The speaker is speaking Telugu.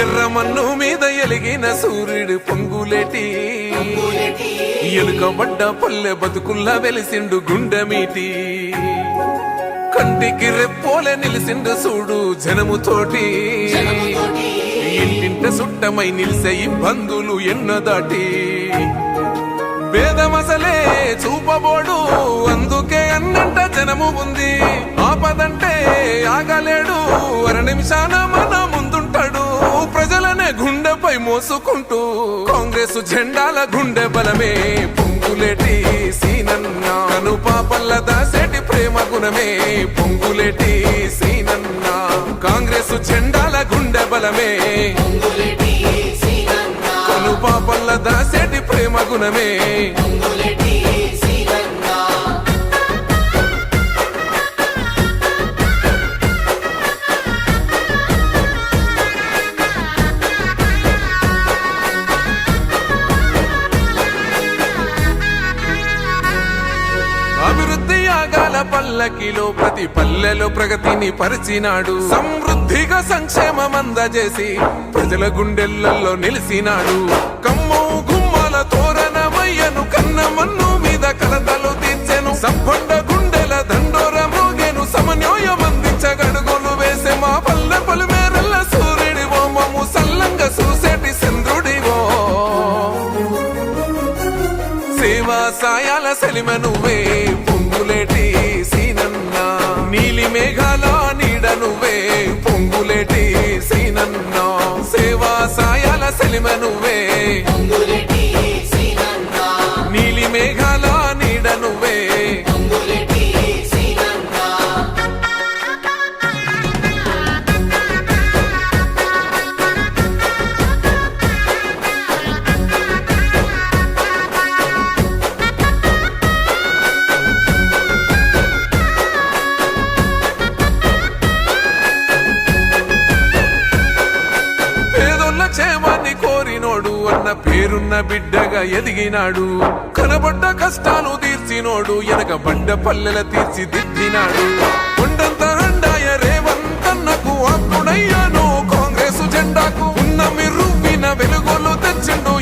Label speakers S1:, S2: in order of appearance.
S1: ఎర్రమన్ను మీద ఎలిగిన సూర్యుడు పొంగులేటి ఎలుకబడ్డ పల్లె బతుకుల్లా వెలిసిండు గుండెమీటి కంటికి రెప్పోలే నిలిసిండు చూడు జనముతోటి ఇంటింట సుట్టమై నిలిసే ఇబ్బందులు ఎన్నదాటి భేదమసలే చూపబోడు అందుకే అన్నంట జనము ఉంది ఆపదంటే ఆగలేడు అర నిమిషాన మన ముందుంటాడు ప్రజలనే గుండెపై మోసుకుంటూ కాంగ్రెస్ జెండాల గుండె బలమే పొంగులేటి సీనన్న కనుపాపల్ల దాసేటి ప్రేమ గుణమే పొంగులేటి సీనన్న కాంగ్రెస్ జెండాల గుండె బలమే కనుపాపల్ల దాసేటి ప్రేమ గుణమే అభివృద్ధి యాగాల పల్లకిలో ప్రతి పల్లెలో ప్రగతిని పరిచినాడు సమృద్ధిగా సంక్షేమం అందజేసి ప్రజల గుండెల్లో నిలిచినాడు కమ్ము గుమ్మల తోరణమయ్యను కన్నమన్ను మీద కలతలు తీర్చెను సంపండ గుండెల దండోర మోగెను సమన్వయం అందించగడుగులు వేసే మా పల్లె పలుమేరల్ల సూర్యుడివో మము సల్లంగా చూసేటి చంద్రుడివో సేవా సాయాల సెలిమ నువ్వే పొంగులేటి సీనన్న నీలి మేఘాల నీడ నువ్వే పొంగులేటి సీనన్న సేవా సాయాల సెలిమ నువ్వే నీలి మేఘాల నీడ నువ్వే క్షేమాన్ని కోరినోడు అన్న పేరున్న బిడ్డగా ఎదిగినాడు కనబడ్డ కష్టాలు తీర్చినోడు ఎనకబడ్డ పల్లెల తీర్చిదిద్దినాడు కొండంత హండాయ రేవంతన్నకు ఆప్తుడయ్యాను కాంగ్రెస్ జెండాకు ఉన్న మిర్రువిన వెలుగులు తెచ్చిండు